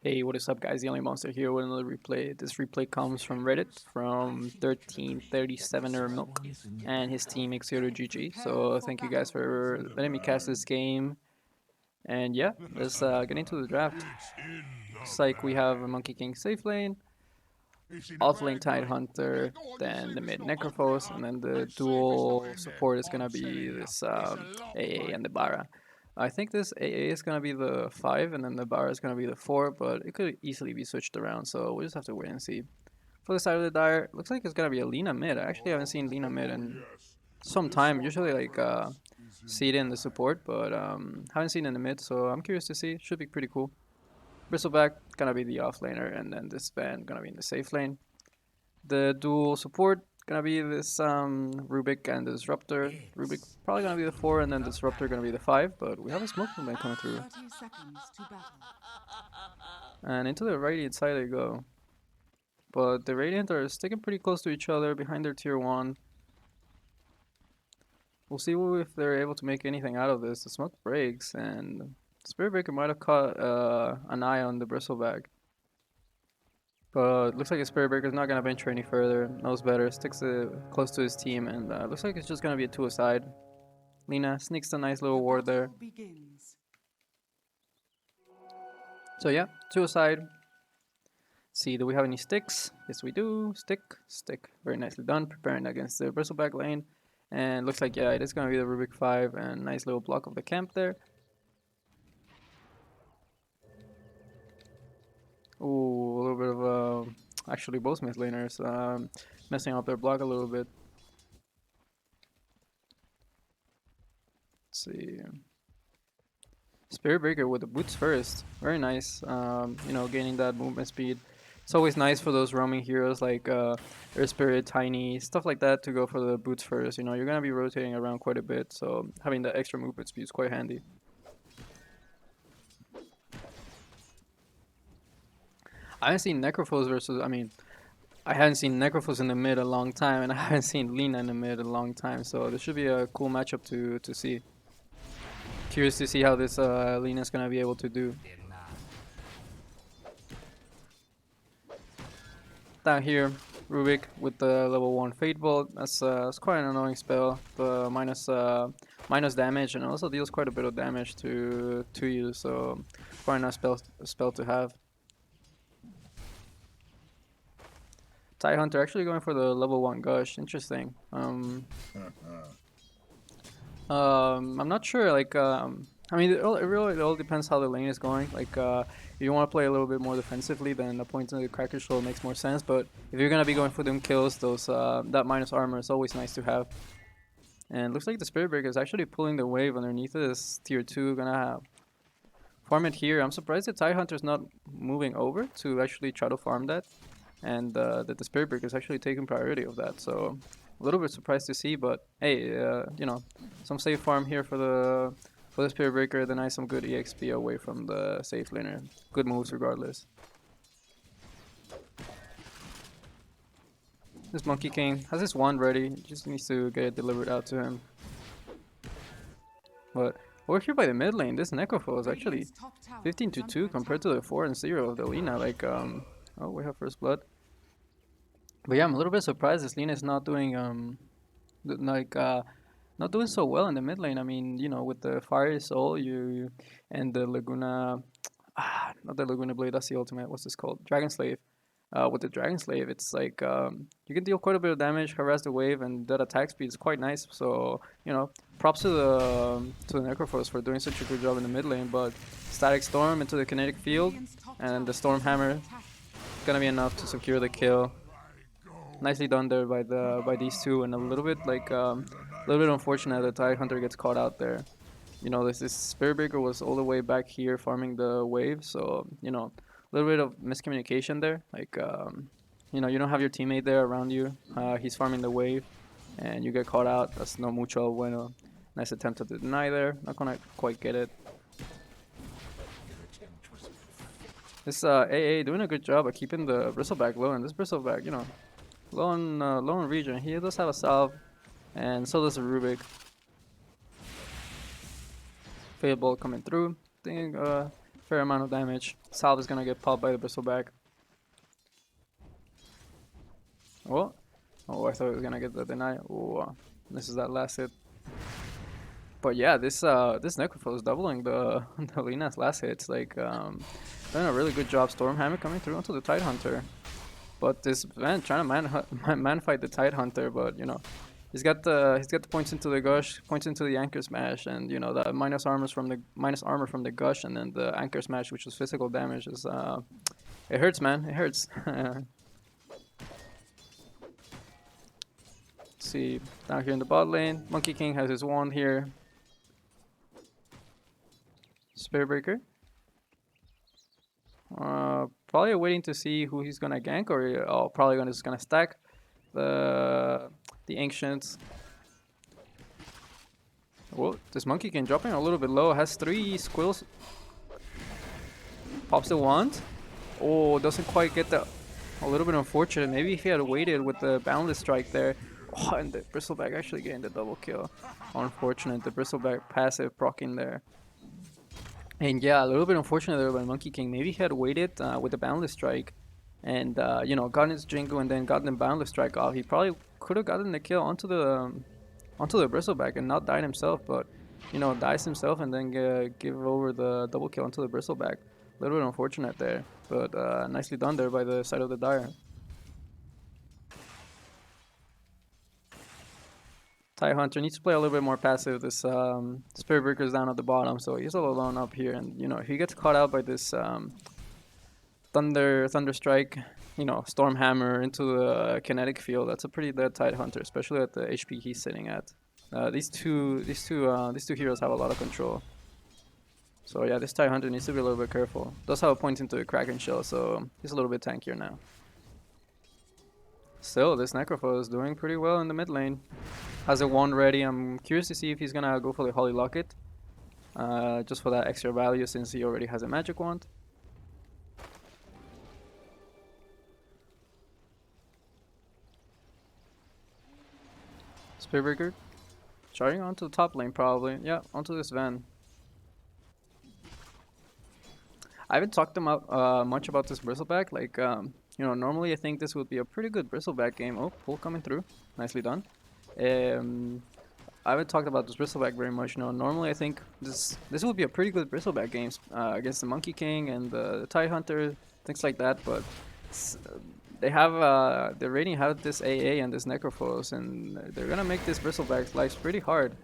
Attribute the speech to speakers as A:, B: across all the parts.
A: Hey, what is up, guys? The only monster here with another replay. This replay comes from Reddit from 1337 or Milk and his team X0GG. So thank you guys for letting me cast this game. And yeah, let's get into the draft. Looks like we have a Monkey King safe lane, off lane Tide Hunter, then the mid Necrophos, and then the dual support is gonna be this AA and the Bara. I think this AA is gonna be the 5, and then the Bara is gonna be the 4, but it could easily be switched around, so we'll just have to wait and see. For the side of the Dire, looks like it's gonna be a Lina mid. I actually haven't seen Lina mid in some time. Usually like see it in the support, but haven't seen it in the mid, so I'm curious to see. Should be pretty cool. Bristleback gonna be the off laner, and then this Van gonna be in the safe lane. The dual support gonna be this Rubik and the Disruptor. Rubik probably gonna be the 4, and then Disruptor gonna be the 5, but we have a smoke movement coming through. And into the Radiant side they go. But the Radiant are sticking pretty close to each other behind their tier 1. We'll see if they're able to make anything out of this. The smoke breaks, and Spirit Breaker might have caught an eye on the Bristleback. But looks like Spirit Breaker's not gonna venture any further. Knows better. Sticks it close to his team, and looks like it's just gonna be a 2-a-side. Lina sneaks a nice little ward there. So yeah, 2-a-side. See, do we have any sticks? Yes, we do. Stick. Very nicely done. Preparing against the Bristleback lane. And looks like, yeah, it is gonna be the Rubik 5, and nice little block of the camp there. Ooh, a little bit of actually both mid laners messing up their block a little bit. Let's see. Spirit Breaker with the boots first. Very nice. You know, gaining that movement speed. It's always nice for those roaming heroes like Earth Spirit, Tiny, stuff like that to go for the boots first. You know, you're gonna be rotating around quite a bit, so having that extra movement speed is quite handy. I haven't seen Necrophos versus. I haven't seen Necrophos in the mid a long time, and I haven't seen Lina in the mid a long time. So this should be a cool matchup to see. Curious to see how this Lina's gonna be able to do. Down here, Rubik with the level 1 Fate Bolt. That's quite an annoying spell. The minus damage, and also deals quite a bit of damage to you. So quite a nice spell to have. Tie Hunter actually going for the level 1 Gush. Interesting. I'm not sure. I mean, it really all depends how the lane is going. If you want to play a little bit more defensively, then the point in the Cracker Show makes more sense. But if you're gonna be going for them kills, that minus armor is always nice to have. And looks like the Spirit Breaker is actually pulling the wave underneath this tier 2. Gonna have farm it here. I'm surprised the Tie Hunter's not moving over to actually try to farm that, and that the Spirit Breaker is actually taking priority of that. So a little bit surprised to see, but hey, you know, some safe farm here for the Spirit Breaker. Then some good EXP away from the safe laner. Good moves regardless. This Monkey King has his wand ready. Just needs to get it delivered out to him. But over here by the mid lane, this Necrophos is actually 15-2 compared to the 4-0 of the Lina. Oh, we have first blood. But yeah, I'm a little bit surprised this Lina is not doing not doing so well in the mid lane. I mean, you know, with the Fire Soul, and the Laguna, not the Laguna Blade. That's the ultimate. What's this called? Dragon Slave. With the Dragon Slave, it's like you can deal quite a bit of damage, harass the wave, and that attack speed is quite nice. So you know, props to the Necrophos for doing such a good job in the mid lane. But Static Storm into the Kinetic Field, and the Storm Hammer gonna be enough to secure the kill. Nicely done there by these two, and a little bit unfortunate that Tide Hunter gets caught out there. You know, this Spirit Breaker was all the way back here farming the wave, so you know, a little bit of miscommunication there. You know, you don't have your teammate there around you. He's farming the wave, and you get caught out. That's no mucho bueno. Nice attempt to deny there. Not gonna quite get it. This AA doing a good job of keeping the Bristleback low, and this Bristleback, you know, low on region. He does have a salve, and so does a Rubik. Fade Bolt coming through. Think fair amount of damage. Salve is gonna get popped by the bristleback. Oh, I thought he was gonna get the deny. Oh, this is that last hit. But yeah, this Necrophil is doubling the the Lina's last hits. Like doing a really good job. Stormhammer coming through onto the Tidehunter. But this man trying to man fight the Tidehunter, but you know, he's got the points into the gush, points into the anchor smash, and you know the minus armor from the gush, and then the anchor smash, which was physical damage, is it hurts, man. It hurts. Let's see, down here in the bot lane, Monkey King has his wand here. Spear Breaker. Probably waiting to see who he's gonna gank, or probably just gonna stack the ancients. Well, this Monkey King dropping a little bit low, has 3 squills. Pops the wand. Oh, doesn't quite get the. A little bit unfortunate. Maybe if he had waited with the Boundless Strike there. Oh, and the Bristleback actually getting the double kill. Unfortunate, the Bristleback passive proccing there. And yeah, a little bit unfortunate there by Monkey King. Maybe he had waited with the Boundless Strike and, you know, gotten his Jingu and then gotten the Boundless Strike off. He probably could have gotten the kill onto the Bristleback and not died himself, but, you know, dies himself and then give over the double kill onto the Bristleback. A little bit unfortunate there, but nicely done there by the side of the Dire. Tidehunter needs to play a little bit more passive. This Spirit Breaker is down at the bottom, so he's all alone up here. And you know, if he gets caught out by this Thunder Strike, you know, Storm Hammer into the kinetic field, that's a pretty dead Tidehunter, especially at the HP he's sitting at. These two heroes have a lot of control. So yeah, this Tidehunter needs to be a little bit careful. Does have a point into a Kraken Shell, so he's a little bit tankier now. Still, this Necrophil is doing pretty well in the mid lane. Has a wand ready. I'm curious to see if he's gonna go for the Holy Locket. Just for that extra value since he already has a magic wand. Spearbreaker. Charging onto the top lane probably. Yeah, onto this Van. I haven't talked much about this Bristleback. Like, you know, normally I think this would be a pretty good Bristleback game. Oh, pull coming through. Nicely done. I haven't talked about this Bristleback very much. You know, normally I think this would be a pretty good Bristleback game against the Monkey King and the Tidehunter, things like that. But they have the rating have this AA and this Necrophos, and they're gonna make this Bristleback's life pretty hard.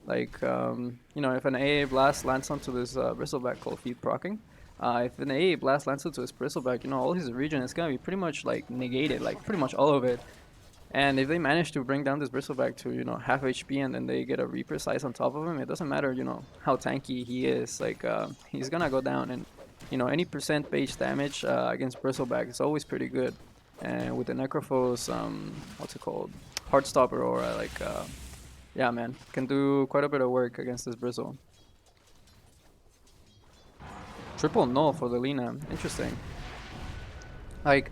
A: Like, you know, if an AA blast lands onto this Bristleback called Feed Procking. If an AA blast lands into his Bristleback, you know, all his region is gonna be pretty much like negated, like pretty much all of it. And if they manage to bring down this Bristleback to, you know, half HP and then they get a Reaper Size on top of him, it doesn't matter, you know, how tanky he is. Like, he's gonna go down, and, you know, any percent base damage against Bristleback is always pretty good. And with the Necrophos, what's it called? Heartstopper Aura, like, yeah, man, can do quite a bit of work against this Bristle. Triple null for the Lina. Interesting. Like,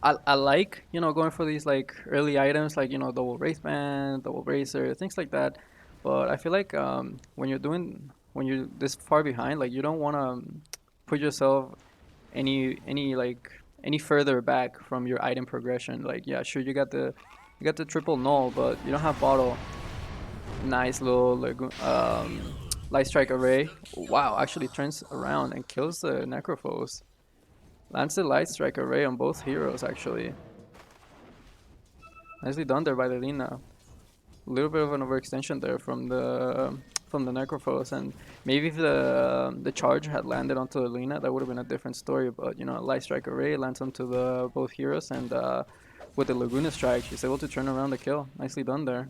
A: I like, you know, going for these like early items, like, you know, double Wraithband, double Bracer, things like that. But I feel like when you're this far behind, like, you don't want to put yourself any further back from your item progression. Like, yeah, sure, you got the triple null, but you don't have bottle. Nice little Light Strike Array. Wow, actually turns around and kills the Necrophos. Lands the Light Strike Array on both heroes, actually. Nicely done there by the Lina. A little bit of an overextension there from the Necrophos, and maybe if the charge had landed onto the Lina, that would have been a different story. But, you know, Light Strike Array lands onto the both heroes, and with the Laguna Strike, she's able to turn around the kill. Nicely done there.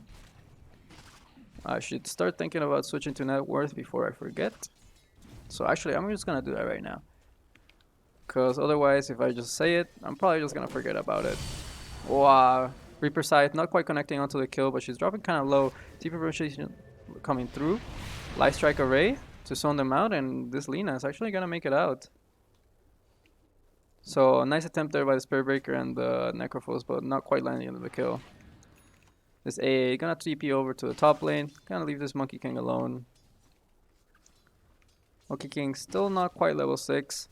A: I should start thinking about switching to net worth before I forget. So actually, I'm just gonna do that right now. Because otherwise, if I just say it, I'm probably just gonna forget about it. Wow. Reaper Scythe not quite connecting onto the kill, but she's dropping kind of low. Deeper Rotation coming through. Light Strike Array to zone them out, and this Lina is actually gonna make it out. So a nice attempt there by the Spirit Breaker and the Necrophos, but not quite landing into the kill. This AA gonna TP over to the top lane. Gonna leave this Monkey King alone. Okay, King still not quite level 6.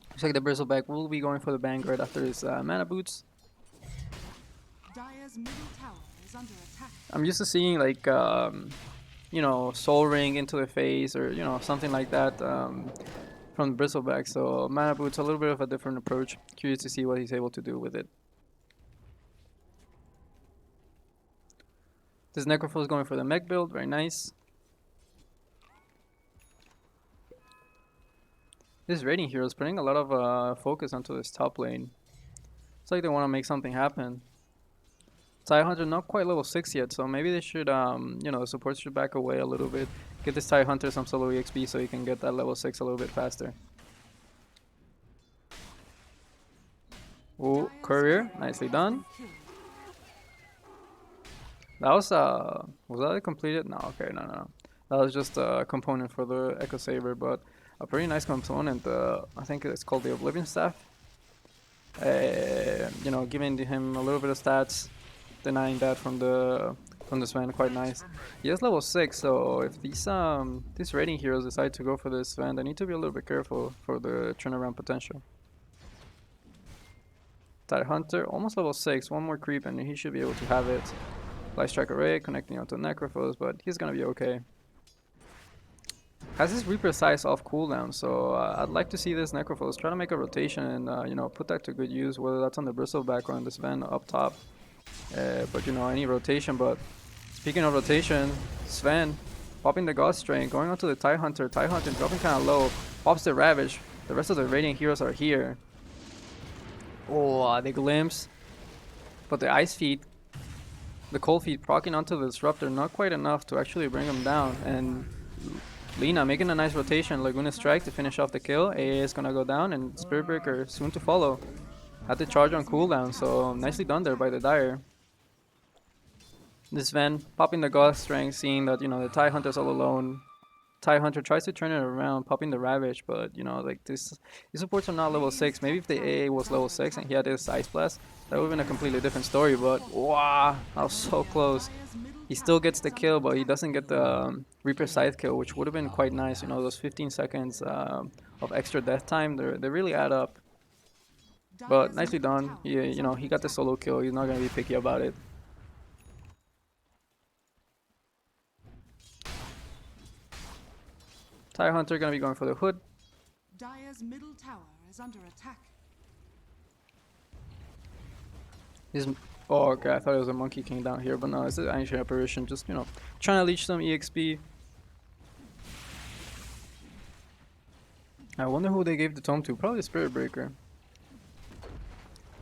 A: Looks like the Bristleback will be going for the Vanguard after his mana boots.
B: Dire's middle tower is under attack.
A: I'm used to seeing like you know, Soul Ring into the face or you know something like that from the Bristleback. So mana boots a little bit of a different approach. Curious to see what he's able to do with it. This Necrophil is going for the mech build, very nice. This raiding hero is putting a lot of focus onto this top lane. It's like they want to make something happen. Hunter not quite level 6 yet, so maybe they should, you know, the supports should back away a little bit. Get this Hunter some solo EXP so he can get that level 6 a little bit faster. Ooh, Courier, nicely done. That was that completed? No, okay, no. That was just a component for the Echo Saber, but a pretty nice component. I think it's called the Oblivion Staff. You know, giving him a little bit of stats, denying that from the Sven, quite nice. He is level 6, so if these raiding heroes decide to go for this Sven, they need to be a little bit careful for the turnaround potential. Tide Hunter, almost level 6, one more creep and he should be able to have it. Light Strike Array connecting onto Necrophos, but he's gonna be okay. Has his Reaper size off cooldown, so I'd like to see this Necrophos try to make a rotation and you know, put that to good use, whether that's on the Bristleback or on the Sven up top. But you know, any rotation. But speaking of rotation, Sven popping the God Strain, going onto the Tie Hunter dropping kind of low, pops the Ravage. The rest of the Radiant heroes are here. Oh, the Glimpse, but the Ice Feet, the Cold Feet proccing onto the Disruptor, not quite enough to actually bring him down. And Lina making a nice rotation, Laguna Strike to finish off the kill. AA is gonna go down, and Spirit Breaker soon to follow. Had to charge on cooldown, so nicely done there by the Dire. This Sven popping the God Strength, seeing that, you know, the Tie Hunter's all alone. Tie Hunter tries to turn it around, popping the Ravage, but you know, like these supports are not level 6. Maybe if the AA was level 6 and he had his Ice Blast, that would have been a completely different story, but wow, that was so close. He still gets the kill, but he doesn't get the Reaper Scythe kill, which would have been quite nice. You know, those 15 seconds of extra death time, they really add up. But nicely done. You know, he got the solo kill. He's not going to be picky about it. Tie Hunter going to be going for the Hood.
B: Dire's middle tower is under attack.
A: Oh, okay, I thought it was a Monkey King down here, but no, it's an Ancient Apparition. Just, you know, trying to leech some EXP. I wonder who they gave the tome to. Probably Spirit Breaker.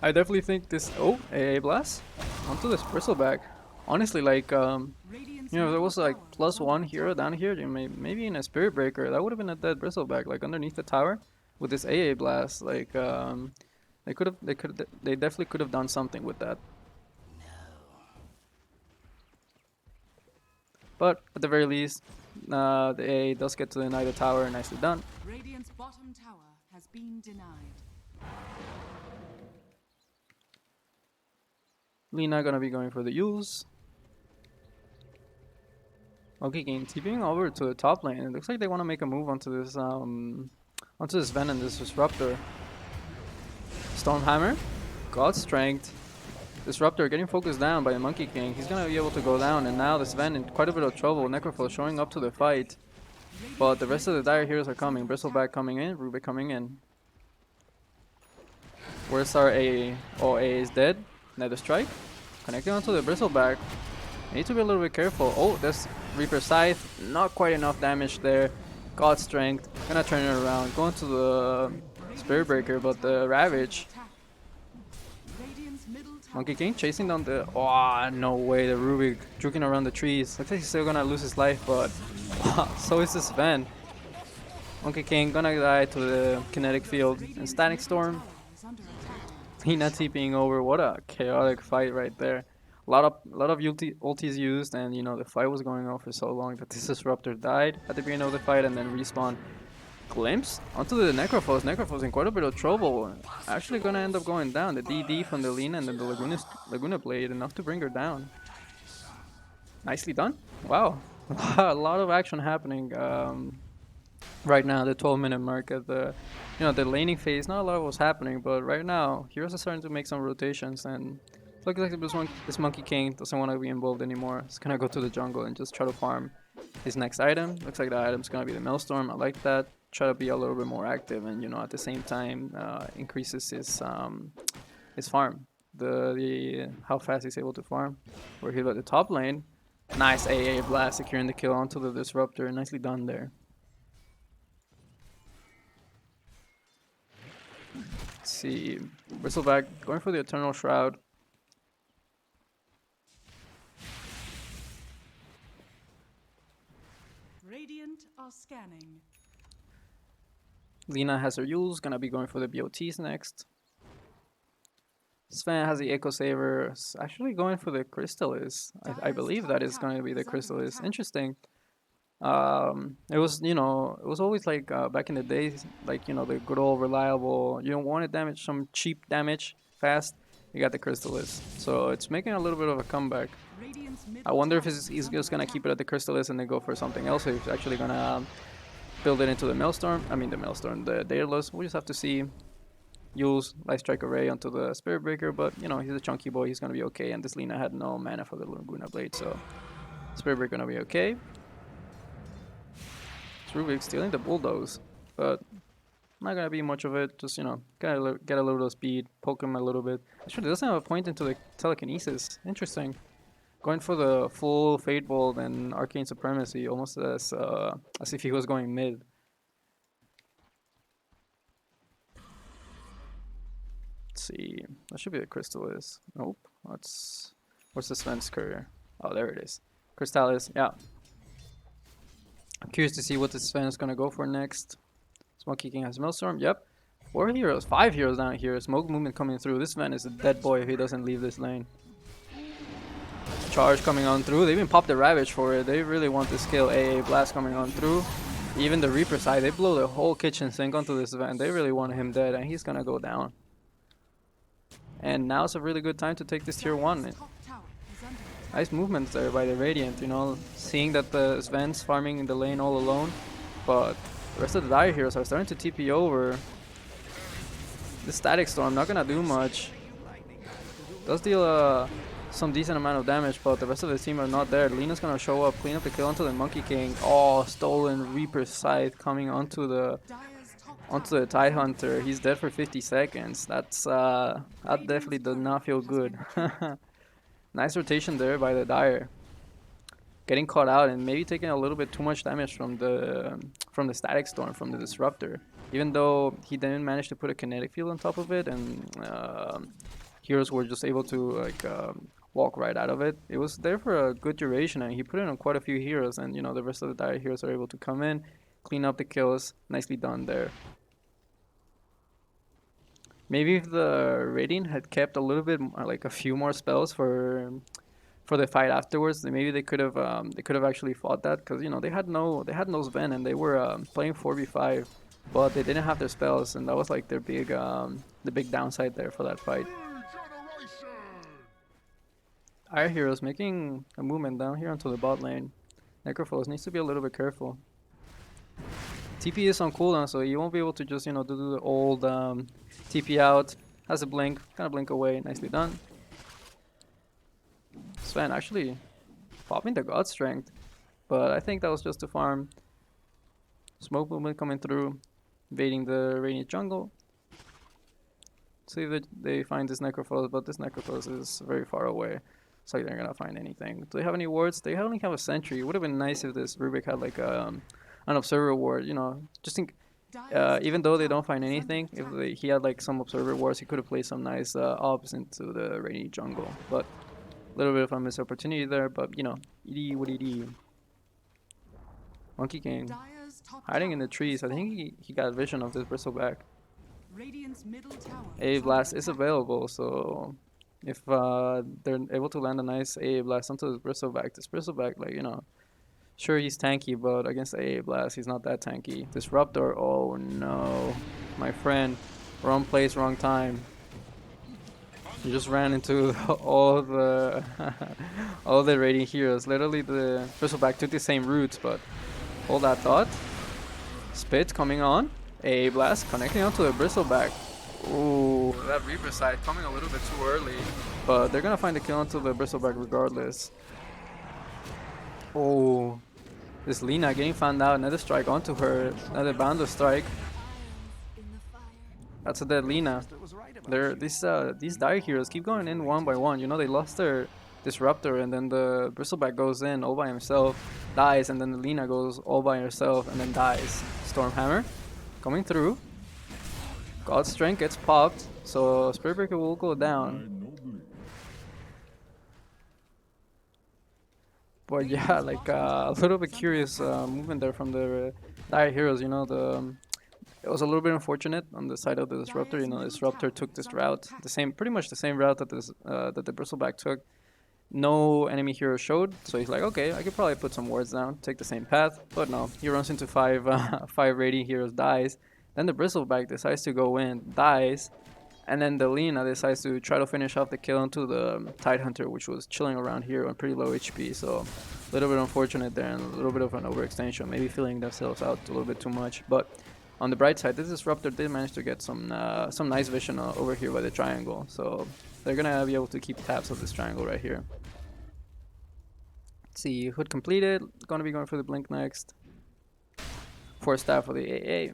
A: I definitely think this... Oh, AA Blast. Onto this Bristleback. Honestly, like, you know, if there was like +1 hero down here, maybe in a Spirit Breaker, that would have been a dead Bristleback, like underneath the tower with this AA Blast. Like, they definitely could have done something with that. But at the very least, the AA does get to deny the tower. Nicely done.
B: Radiant's bottom tower has been denied.
A: Lina gonna be going for the Yules. Okay, King TPing over to the top lane. It looks like they want to make a move onto this Ven and this Disruptor. Stormhammer, God Strength. Disruptor getting focused down by the Monkey King. He's gonna be able to go down, and now this Sven in quite a bit of trouble. Necrophil showing up to the fight, but the rest of the Dire heroes are coming. Bristleback coming in, Rubik coming in. Where's our AA? Oh, AA is dead. Nether Strike connecting onto the Bristleback. Need to be a little bit careful. Oh, this Reaper Scythe, not quite enough damage there. God Strength, gonna turn it around. Going to the Spirit Breaker, but the Ravage. Monkey King chasing down the... Oh, no way, the Rubik juking around the trees. Looks like he's still gonna lose his life, but... so is this Sven. Monkey King gonna die to the Kinetic Field. And Static Storm. Lina TPing over. What a chaotic fight right there. A lot of ultis used, and you know, the fight was going on for so long that this Disruptor died at the beginning of the fight and then respawned. Glimpse onto the Necrophos. Necrophos in quite a bit of trouble. Actually gonna end up going down. The DD from the Lina and then the Laguna Blade, enough to bring her down. Nicely done. Wow. A lot of action happening. right now, the 12-minute mark at the, the laning phase. Not a lot was happening, but right now, heroes are starting to make some rotations, and it looks like this Monkey King doesn't want to be involved anymore. He's gonna go to the jungle and just try to farm his next item. Looks like the item's gonna be the Maelstrom. I like that. Try to be a little bit more active, and at the same time, increases his farm. The how fast he's able to farm. We're here at the top lane. Nice AA blast securing the kill onto the disruptor. Nicely done there. Let's see. Bristleback going for the Eternal Shroud.
B: Radiant are scanning.
A: Lina has her Yules, gonna be going for the BOTs next. Sven has the Echo Saver, actually going for the Crystallis. I believe that is going to be the Crystallis. Interesting. It was it was always like back in the days, like the good old reliable. You don't want to damage some cheap damage fast. You got the Crystallis, so it's making a little bit of a comeback. I wonder if he's just gonna keep it at the Crystallis and then go for something else. Or if he's actually gonna build it into the Maelstrom. I mean the Maelstrom, the Daedalus. We just have to see. Use Light Strike Array onto the Spirit Breaker, but he's a chunky boy. He's gonna be okay. And this Lina had no mana for the Laguna Blade, so Spirit Breaker gonna be okay. Rubik stealing the Bulldoze, but not gonna be much of it. Just gotta get a little speed, poke him a little bit. Actually, doesn't have a point into the telekinesis. Interesting. Going for the full Fate Bolt and Arcane Supremacy, almost as if he was going mid. Let's see. That should be the Crystallis. Nope. Where's the Sven's Courier? Oh, there it is. Crystallis. Yeah. I'm curious to see what the Sven is gonna go for next. Smoky King has Maelstrom. Yep. 4 heroes, 5 heroes down here. Smoke movement coming through. This Sven is a dead boy if he doesn't leave this lane. Charge coming on through. They even popped the Ravage for it. They really want this kill. AA Blast coming on through. Even the Reaper side, they blow the whole kitchen sink onto this Sven. They really want him dead, and he's gonna go down. And now it's a really good time to take this tier 1. Nice movements there by the Radiant, seeing that the Sven's farming in the lane all alone, but the rest of the Dire heroes are starting to TP over. The Static Storm not gonna do much. Does deal some decent amount of damage, but the rest of the team are not there. Lina's gonna show up, clean up the kill onto the Monkey King. Oh, stolen Reaper Scythe coming onto the Tidehunter. He's dead for 50 seconds. That definitely does not feel good. Nice rotation there by the Dire. Getting caught out and maybe taking a little bit too much damage from the Static Storm, from the Disruptor. Even though he didn't manage to put a kinetic field on top of it, and heroes were just able to walk right out of it. It was there for a good duration, and he put it on quite a few heroes, and the rest of the Dire heroes are able to come in, clean up the kills. Nicely done there. Maybe if the Radiant had kept a little bit, like a few more spells for the fight afterwards, then maybe they could have actually fought that, because they had no Sven, and they were playing 4v5, but they didn't have their spells, and that was like their big the big downside there for that fight. Our heroes making a movement down here onto the bot lane. Necrophos needs to be a little bit careful. TP is on cooldown, so you won't be able to just do the old TP out. Has a blink, kind of blink away. Nicely done. Sven actually popping the God Strength, but I think that was just to farm. Smoke movement coming through, invading the Radiant jungle. See if they find this Necrophos, but this Necrophos is very far away. It's like they're gonna find anything. Do they have any wards? They only have a sentry. It would have been nice if this Rubik had like an observer ward. Just think. Even though they don't find anything, if he had like some observer wards, he could have played some nice ops into the rainy jungle. But a little bit of a missed opportunity there. But ED what ED. Monkey King hiding in the trees. I think he got a vision of this Bristleback. A Blast is available, so if they're able to land a nice A Blast onto this Bristleback, like sure, he's tanky, but against AA Blast, he's not that tanky. Disruptor, oh no. My friend, wrong place, wrong time. You just ran into all the all the Radiant heroes. Literally, the Bristleback took the same routes, but hold that thought. Spit coming on. A blast connecting onto the bristleback. Ooh, that Reaper side coming a little bit too early. But they're gonna find the kill onto the bristleback regardless. Oh, this Lina getting found out. Another strike onto her. Another bounder strike. That's a dead Lina. These dire heroes keep going in one by one. You know, they lost their disruptor and then the bristleback goes in all by himself, dies, and then the Lina goes all by herself and then dies. Stormhammer coming through. God's strength gets popped, so Spirit Breaker will go down. But yeah, like a little bit curious movement there from the dire heroes. You know, it was a little bit unfortunate on the side of the disruptor. You know, the disruptor took this route, pretty much the same route that that the bristleback took. No enemy hero showed, so he's like, okay, I could probably put some wards down, take the same path. But no, he runs into five radiant heroes, dies. Then the bristleback decides to go in, dies, and then the Lina decides to try to finish off the kill onto the Tidehunter, which was chilling around here on pretty low HP. So a little bit unfortunate there and a little bit of an overextension, maybe feeling themselves out a little bit too much. But on the bright side, this disruptor did manage to get some nice vision over here by the triangle. So they're gonna be able to keep tabs of this triangle right here. Let's see, hood completed. Gonna be going for the blink next. 4 staff for the AA.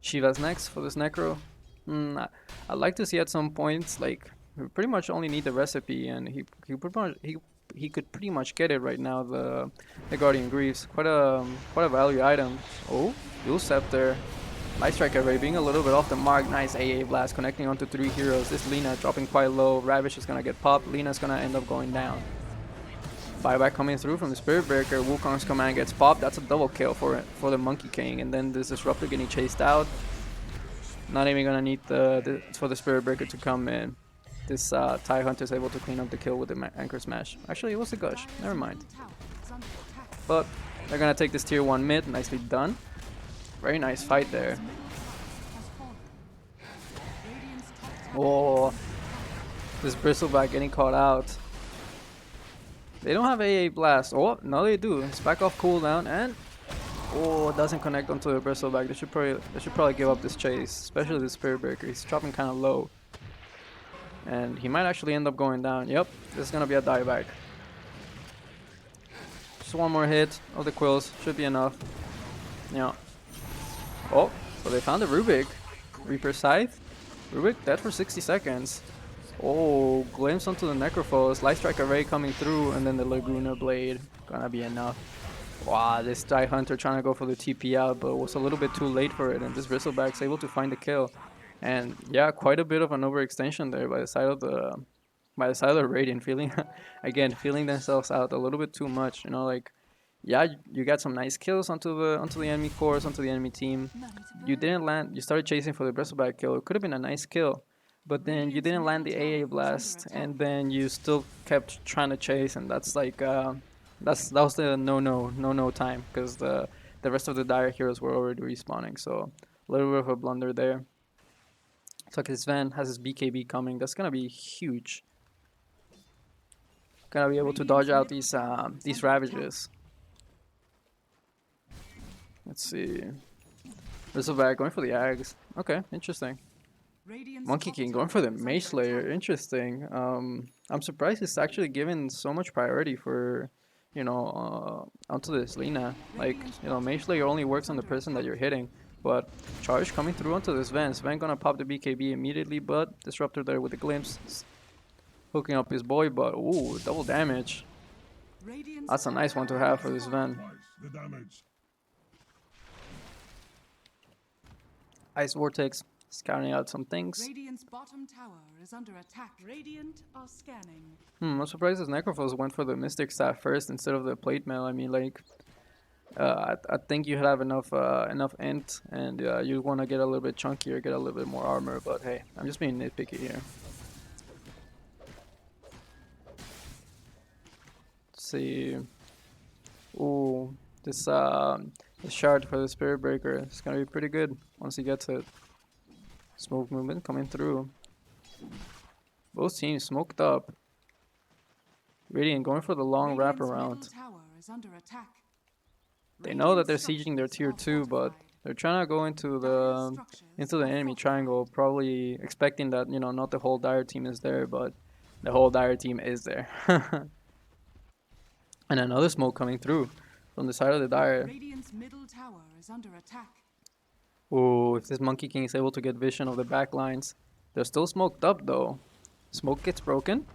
A: Shiva's next for this Necro. I'd like to see at some points, like, we pretty much only need the recipe, and he could pretty much get it right now. The Guardian Greaves, quite a value item. Oh, dual scepter, light strike array being a little bit off the mark. Nice AA blast connecting onto 3 heroes. This Lina dropping quite low. Ravish is gonna get popped. Lina's gonna end up going down. Buyback coming through from the Spirit Breaker. Wukong's command gets popped. That's a double kill for the Monkey King. And then this Disruptor getting chased out. Not even gonna need for the Spirit Breaker to come in. This Tidehunter is able to clean up the kill with the Anchor Smash. Actually, it was the Gush. Never mind. But they're gonna take this tier 1 mid. Nicely done. Very nice fight there. Oh, this Bristleback getting caught out. They don't have AA Blast. Oh, no they do. It's back off cooldown and oh, it doesn't connect onto the Bristleback. They should probably give up this chase, especially the Spirit Breaker. He's dropping kind of low. And he might actually end up going down. Yep, this is gonna be a dieback. Just one more hit of the quills. Should be enough. Yeah. Oh, so they found the Rubik. Reaper Scythe. Rubik dead for 60 seconds. Oh, glimpse onto the Necrophos, Light Strike Array coming through, and then the Laguna Blade. Gonna be enough. Wow, this Tidehunter trying to go for the TP out, but was a little bit too late for it, and this Bristleback's able to find the kill. And yeah, quite a bit of an overextension there by the side of the Radiant, feeling again feeling themselves out a little bit too much. You know, like yeah, you got some nice kills onto the enemy cores, onto the enemy team. You didn't land. You started chasing for the Bristleback kill. It could have been a nice kill. But then you didn't land the AA blast, and then you still kept trying to chase, and that's like that was the no time because the rest of the dire heroes were already respawning, so a little bit of a blunder there. So like Sven has his BKB coming, that's gonna be huge. Gonna be able to dodge out these ravages. Let's see. Bristleback going for the Ags. Okay, interesting. Monkey King going for the Mage Slayer. Interesting. I'm surprised it's actually given so much priority for, you know, onto this Lina. Like, you know, Mage Slayer only works on the person that you're hitting. But charge coming through onto this Sven. Sven gonna pop the BKB immediately, but Disruptor there with the glimpse. Hooking up his boy, but ooh, double damage. That's a nice one to have for this Sven. Ice Vortex. Scouting out some things.
B: Radiant's bottom tower is under attack. Radiant are scanning.
A: I'm surprised this Necrophos went for the Mystic Staff first instead of the Plate Mail. I mean, like, I think you have enough int, and you want to get a little bit chunkier, get a little bit more armor. But hey, I'm just being nitpicky here. Let's see. Ooh, this shard for the Spirit Breaker is gonna be pretty good once he gets it. Smoke movement coming through. Both teams smoked up. Radiant going for the long wraparound.
B: Tower is under attack.
A: They know that
B: Radiant
A: they're sieging their
B: structures
A: tier
B: are
A: 2, but
B: fortified.
A: they're trying to go
B: Dire's structures
A: into the
B: are
A: enemy
B: fortified.
A: triangle, probably expecting that, you know, not the whole Dire team is there, but the whole Dire team is there. And another smoke coming through from the side of the Dire.
B: Radiant's middle tower is under attack.
A: Ooh, if this Monkey King is able to get vision of the back lines. They're still smoked up though. Smoke gets broken.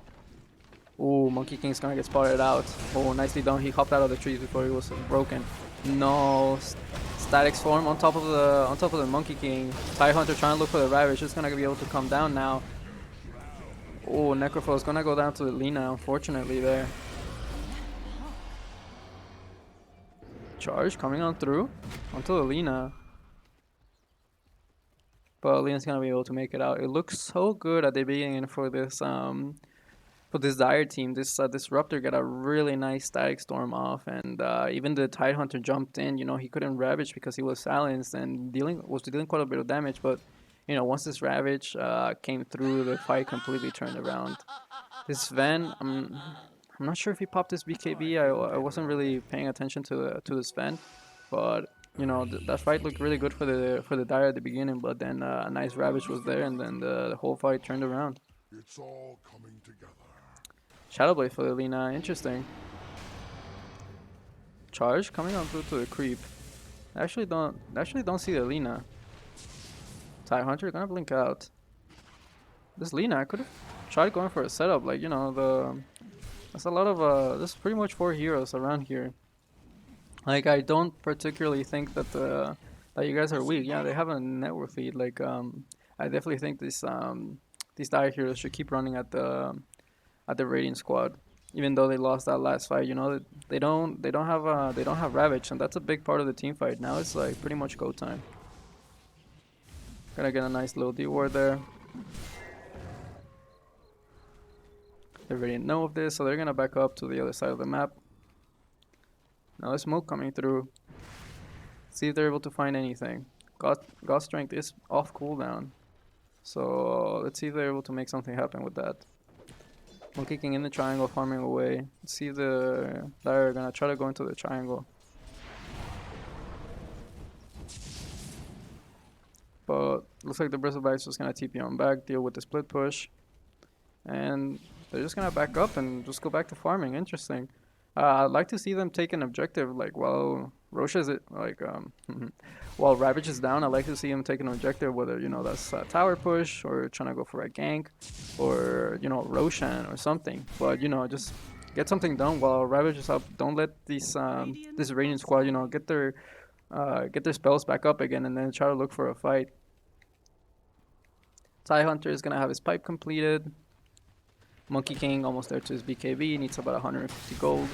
A: Ooh, Monkey King's gonna get spotted out. Oh, nicely done. He hopped out of the trees before he was broken. No, static storm on top of the Monkey King. Tie Hunter trying to look for the Ravage. Just gonna be able to come down now. Oh, Necrophos gonna go down to Lina, unfortunately there. Charge coming on through onto the Lina. But Leon's gonna be able to make it out. It looks so good at the beginning for this Dire team. This Disruptor got a really nice static storm off, and even the Tidehunter jumped in. You know, he couldn't ravage because he was silenced and was dealing quite a bit of damage. But you know, once this ravage came through, the fight completely turned around. This Sven, I'm not sure if he popped his BKB. I wasn't really paying attention to the Sven, but you know that fight looked really good for the Dire at the beginning. But then a nice Ravage was there, and then the whole fight turned around.
C: It's all coming together.
A: Shadowblade for the Lina, interesting. Charge coming on through to the creep. Actually don't see the Lina. Tie Hunter gonna blink out. This Lina, I could have tried going for a setup, like you know that's a lot of there's pretty much 4 heroes around here. Like I don't particularly think that you guys are weak. Yeah, they have a network feed. Like I definitely think these Dire heroes should keep running at the Radiant squad, even though they lost that last fight. You know, they don't have Ravage, and that's a big part of the team fight. Now it's like pretty much go time. Gonna get a nice little D ward there. They already know of this, so they're gonna back up to the other side of the map. Now there's smoke coming through. See if they're able to find anything. God strength is off cooldown, so let's see if they're able to make something happen with that. Monkey King in the triangle, farming away. Let's see if the Dire are gonna try to go into the triangle. But looks like the Bristlebacks just gonna TP on back, deal with the split push. And they're just gonna back up and just go back to farming. Interesting. I'd like to see them take an objective, like while Roche is while Ravage is down. I'd like to see him take an objective, whether you know that's a tower push or trying to go for a gank, or you know Roshan or something. But you know just get something done while Ravage is up. Don't let this Radiant squad get their spells back up again and then try to look for a fight. Tie Hunter is gonna have his pipe completed. Monkey King almost there to his BKB, needs about 150 gold.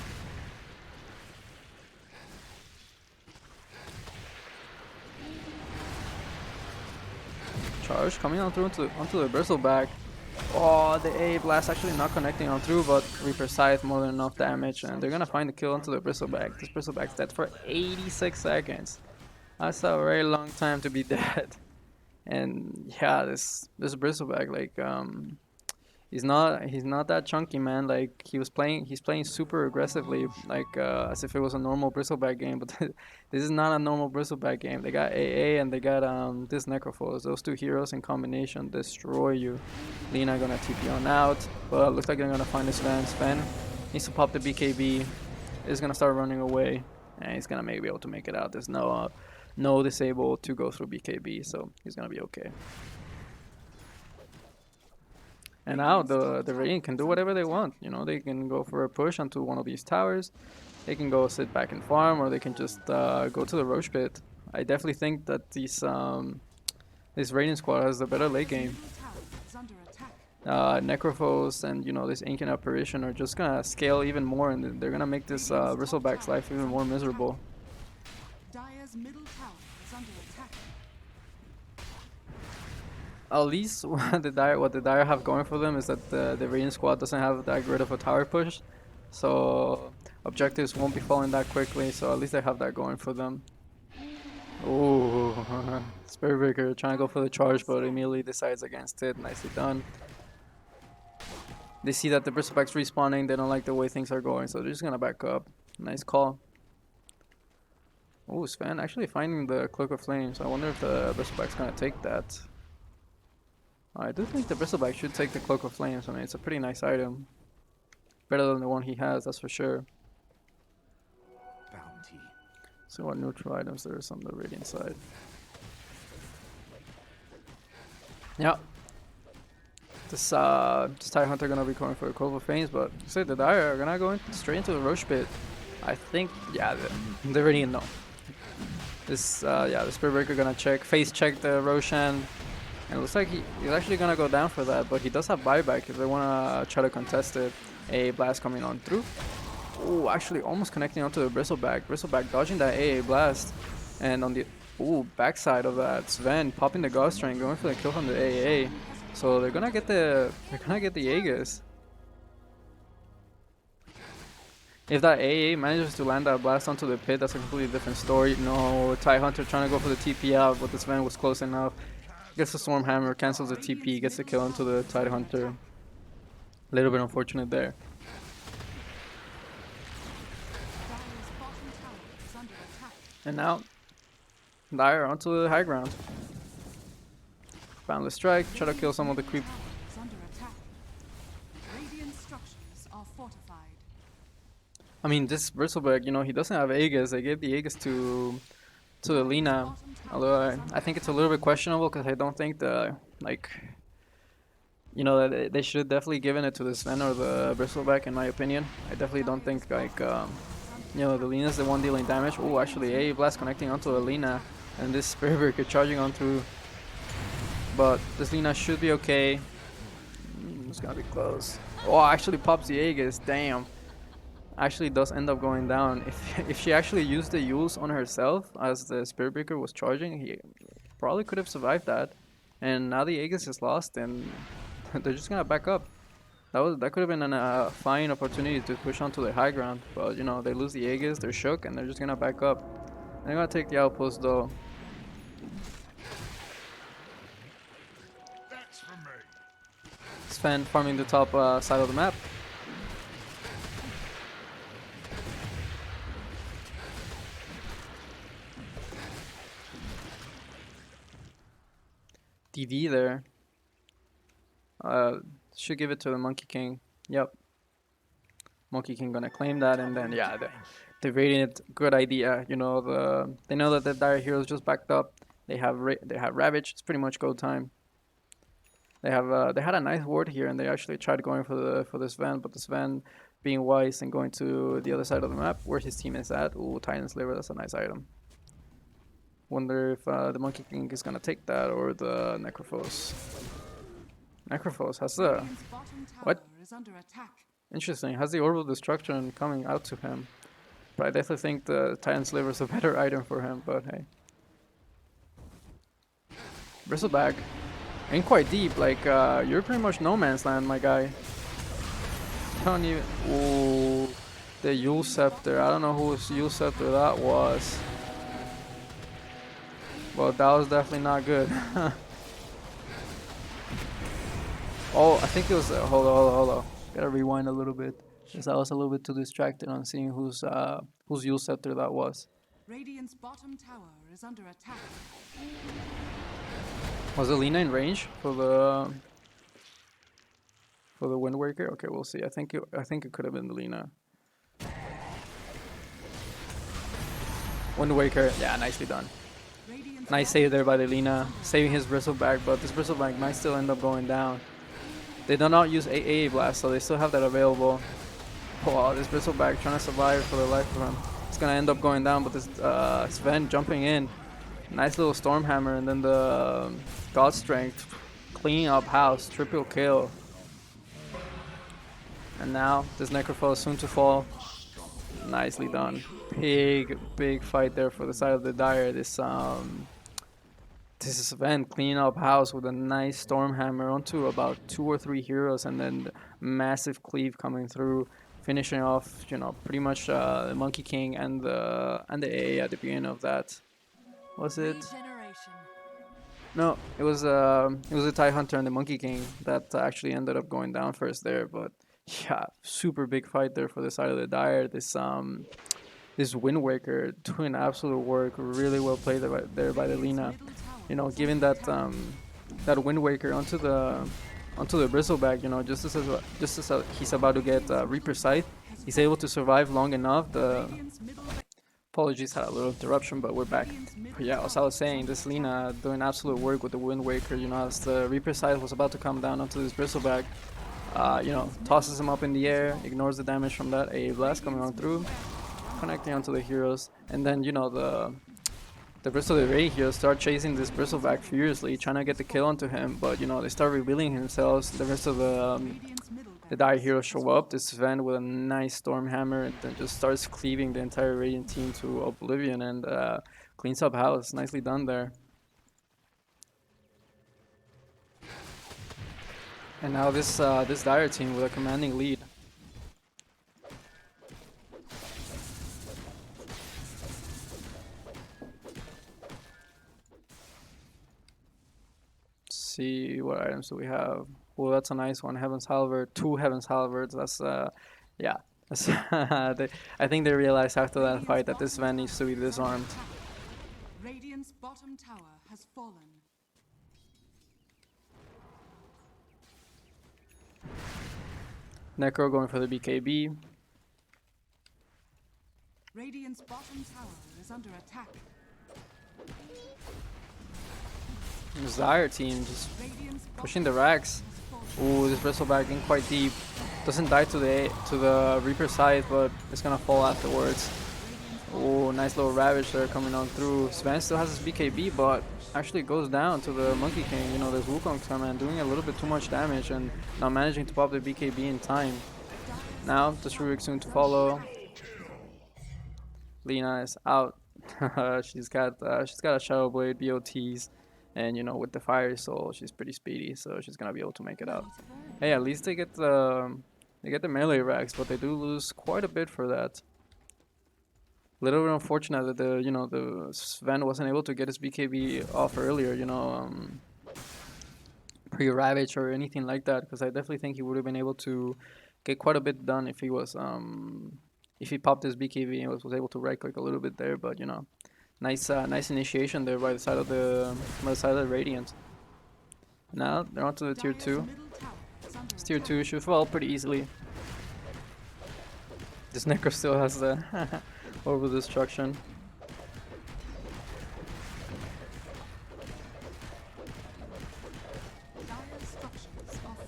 A: Charge coming on through onto the Bristleback. Oh, the A blast actually not connecting on through, but Reaper Scythe more than enough damage, and they're gonna find the kill onto the Bristleback. This Bristleback's dead for 86 seconds. That's a very long time to be dead. And yeah, this Bristleback, like he's not that chunky, man. Like he's playing super aggressively, like as if it was a normal Bristleback game. But this is not a normal Bristleback game. They got AA and they got this Necrophos. Those two heroes in combination destroy you. Lina gonna TP on out, but looks like they're gonna find this Sven. Sven needs to pop the BKB. Is gonna start running away, and he's gonna maybe be able to make it out. There's no disable to go through BKB, so he's gonna be okay. And now the Radiant can do whatever they want. You know, they can go for a push onto one of these towers. They can go sit back and farm, or they can just go to the Roche pit. I definitely think that this Radiant squad has the better late game. Necrophos and you know this Ancient Apparition are just gonna scale even more, and they're gonna make this Bristleback's life even more miserable.
B: Dire's middle tower is under attack.
A: At least what the Dire have going for them is that the Radiant squad doesn't have that great of a tower push, so objectives won't be falling that quickly. So at least they have that going for them. Ooh, Spirit Breaker trying to go for the charge, but immediately decides against it. Nicely done. They see that the Bristleback's respawning. They don't like the way things are going, so they're just gonna back up. Nice call. Oh, Sven actually finding the Cloak of Flames. I wonder if the Bristleback's gonna take that. I do think the Bristleback should take the Cloak of Flames. I mean, it's a pretty nice item. Better than the one he has, that's for sure.
D: Bounty.
A: See what neutral items there is on the Radiant side. Yeah. This TIE Hunter gonna be going for a Cloak of Flames, but say the Dire are gonna go straight into the Roche Pit. I think, yeah, the Radiant no. This, yeah, the Spirit Breaker gonna face check the Roshan. And it looks like he's actually gonna go down for that, but he does have buyback if they wanna try to contest it. A blast coming on through. Oh, actually almost connecting onto the Bristleback. Bristleback dodging that AA blast. And on the backside of that, Sven popping the Ghost Train, going for the kill from the AA. So they're gonna get the Aegis. If that AA manages to land that blast onto the pit, that's a completely different story. No, TIE Hunter trying to go for the TP out, but the Sven was close enough. Gets the Storm Hammer, cancels the TP, gets the kill into the TIE Hunter. A little bit unfortunate there. And now, Dire onto the high ground. Boundless Strike, try to kill some of the creep. I mean, this Bristleback, you know, he doesn't have Aegis. They gave the Aegis to the Lina. Although I think it's a little bit questionable because I don't think you know, they should definitely given it to the Sven or the Bristleback in my opinion. I definitely don't think you know, the Lina's the one dealing damage. Oh, actually, A blast connecting onto the Lina, and this Spirit Breaker charging on through. But this Lina should be okay. It's gonna be close. Oh, actually pops the Aegis. Damn. Actually does end up going down. If she actually used the Yules on herself as the Spirit Breaker was charging, he probably could have survived that. And now the Aegis is lost, and they're just gonna back up. That could have been a fine opportunity to push onto the high ground, but you know, they lose the Aegis, they're shook, and they're just gonna back up. They're gonna take the outpost though.
C: That's for me.
A: Sven farming the top side of the map. DV there. Should give it to the Monkey King. Yep. Monkey King gonna claim that, and then yeah, the Radiant, good idea. You know, they know that the Dire Heroes just backed up. They have Ravage. It's pretty much go time. They had a nice ward here, and they actually tried going for the Sven, but the Sven being wise and going to the other side of the map where his team is at. Ooh, Titan's Liver. That's a nice item. Wonder if the Monkey King is gonna take that or the Necrophos. Necrophos has the what? Interesting. Has the Orbital Destruction coming out to him, but I definitely think the Titan's Liver is a better item for him. But hey, Bristleback ain't quite deep. Like you're pretty much no man's land, my guy. Don't even. Ooh, the Yule Scepter. I don't know whose Yule Scepter that was. Well, that was definitely not good. Oh, I think it was. Hold on. Gotta rewind a little bit, because I was a little bit too distracted on seeing whose Yule Scepter that was.
B: Radiant's bottom tower is under attack.
A: Was the Lina in range for the Wind Waker? Okay, we'll see. I think it could have been the Lina. Wind Waker, yeah, nicely done. Nice save there by the Lina, saving his Bristleback, but this Bristleback might still end up going down. They do not use AA Blast, so they still have that available. Wow, this Bristleback trying to survive for the life of him. It's gonna end up going down, but this Sven jumping in. Nice little Storm Hammer, and then the God Strength. Cleaning up house, triple kill. And now, this Necrophos soon to fall. Nicely done. Big fight there for the side of the Dire. This is Sven cleaning up house with a nice Storm Hammer onto about 2 or 3 heroes, and then the massive cleave coming through, finishing off, you know, pretty much the Monkey King and the AA at the beginning of that. Was it? No, it was the TIE Hunter and the Monkey King that actually ended up going down first there. But yeah, super big fight there for the side of the Dire. This this Wind Waker doing absolute work. Really well played there by the Lina. You know, giving that Wind Waker onto the Bristleback. You know, just as he's about to get Reaper Scythe, he's able to survive long enough. The apologies, had a little interruption, but we're back. But yeah, as I was saying, this Lina doing absolute work with the Wind Waker. You know, as the Reaper Scythe was about to come down onto this Bristleback, you know, tosses him up in the air, ignores the damage from that A blast coming on through, connecting onto the heroes, and then you know the rest of the raid heroes start chasing this Bristleback furiously, trying to get the kill onto him, but you know they start revealing themselves. The rest of the Dire heroes show up. This Sven with a nice Storm Hammer and then just starts cleaving the entire Radiant team to oblivion and cleans up house. Nicely done there. And now this Dire team with a commanding lead. See what items do we have. Well, that's a nice one. Heaven's Halberd, 2 Heaven's Halberds. That's yeah. That's I think they realized after that fight that this Sven needs to be disarmed.
B: Radiant's bottom tower has fallen.
A: Necro going for the BKB.
B: Radiant's bottom tower is under attack.
A: Desire team just pushing the racks. Ooh, this Bristleback in quite deep. Doesn't die to the Reaper Scythe, but it's gonna fall afterwards. Ooh, nice little Ravage there coming on through. Sven still has his BKB, but actually goes down to the Monkey King. You know, there's Wukong's coming, doing a little bit too much damage and not managing to pop the BKB in time. Now, the Shuriek soon to follow. Lina is out. she's got a Shadow Blade, BOTs. And you know, with the Fire Soul, she's pretty speedy, so she's gonna be able to make it out. Hey, at least they get the melee racks, but they do lose quite a bit for that. Little bit unfortunate that the Sven wasn't able to get his BKB off earlier. You know, pre-Ravage or anything like that, because I definitely think he would have been able to get quite a bit done if he was if he popped his BKB and was able to right click a little bit there. But you know. Nice initiation there by the side of the Radiant. Now they're onto the tier 2. This tier 2 should fall pretty easily. This Necro still has the Orbital Destruction.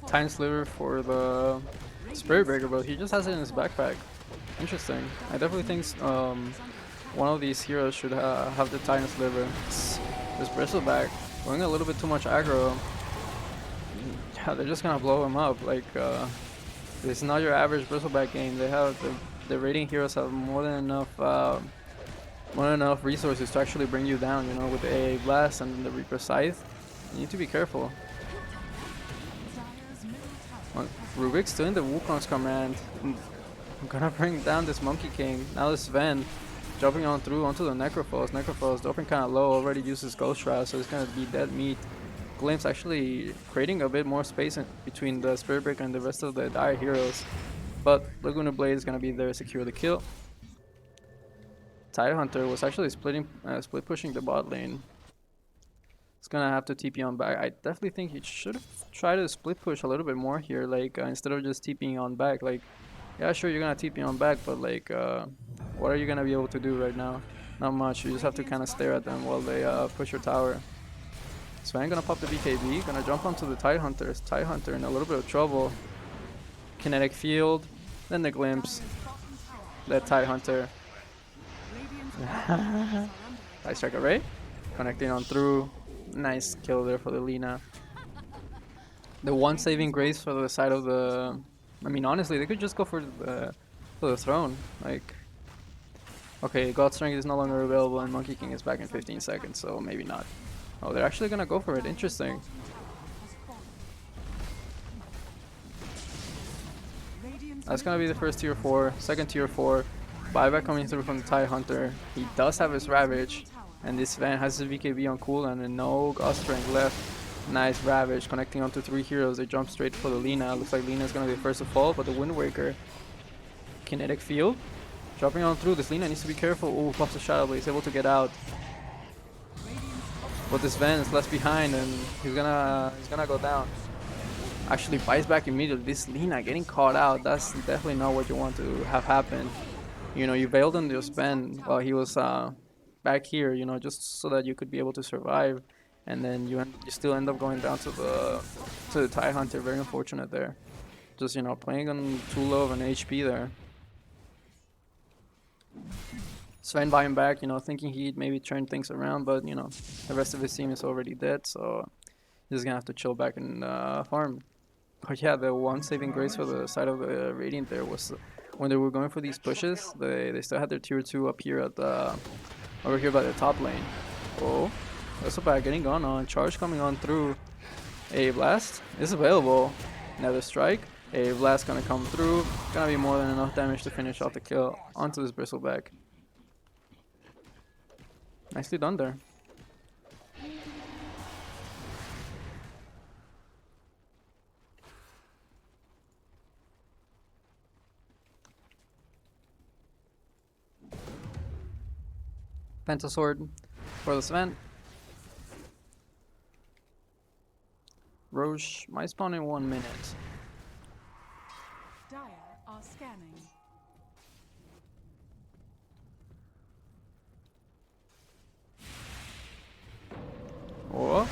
A: Time Sliver for the Spirit Breaker, but he just has it in his backpack. Interesting. I definitely think one of these heroes should have the Titan Sliver. This Bristleback going a little bit too much aggro. Yeah, they're just gonna blow him up. Like this is not your average Bristleback game. They have the Radiant heroes have more than enough resources to actually bring you down. You know, with the AA Blast and the Reaper Scythe. You need to be careful. Rubik's doing the Wukong's command. I'm gonna bring down this Monkey King. Now this Sven. Jumping on through onto the Necrophos. Necrophos dropping kind of low, already uses Ghost Shroud, so it's going to be dead meat. Glimpse actually creating a bit more space between the Spirit Breaker and the rest of the Dire heroes. But Laguna Blade is going to be there to secure the kill. Tidehunter was actually split pushing the bot lane. It's going to have to TP on back. I definitely think he should have tried to split push a little bit more here, like instead of just TPing on back. Like, yeah, sure, you're going to TP on back, but like, what are you going to be able to do right now? Not much. You just have to kind of stare at them while they push your tower. Sven going to pop the BKB, going to jump onto the Tidehunter. Tidehunter in a little bit of trouble. Kinetic Field, then the Glimpse. That Tidehunter. Nice Strike Array. Connecting on through. Nice kill there for the Lina. The one saving grace for the side of the... I mean, honestly, they could just go for the throne. Like, okay, God Strength is no longer available and Monkey King is back in 15 seconds, so maybe not. Oh, they're actually gonna go for it. Interesting. That's gonna be the first tier 4. Second tier 4. Buyback coming through from the Tidehunter. He does have his Ravage, and this Sven has his BKB on cooldown and no God Strength left. Nice Ravage connecting onto 3 heroes. They jump straight for the Lina. Looks like Lina's gonna be the first to fall, but the Wind Waker. Kinetic Field. Dropping on through. This Lina needs to be careful. Oh, pops the Shadow Blade. He's able to get out. But this Ven is left behind and he's gonna go down. Actually buys back immediately. This Lina getting caught out. That's definitely not what you want to have happen. You know, you bailed on this Ven while he was back here, you know, just so that you could be able to survive. And then you still end up going down to the TIE Hunter. Very unfortunate there. Just, you know, playing on too low of an HP there. Sven buying back, you know, thinking he'd maybe turn things around, but, you know, the rest of his team is already dead, so he's gonna have to chill back and farm. But yeah, the one saving grace for the side of the Radiant there was when they were going for these pushes, they still had their tier 2 up here at the over here by the top lane. Oh, that's bad getting gone on. Charge coming on through. A blast is available. Another strike. A blast gonna come through. Gonna be more than enough damage to finish off the kill onto this bristleback. Nicely done there. Pentasword for the Sven. Roche might spawn in 1 minute.
B: Dire are scanning.
A: Oh,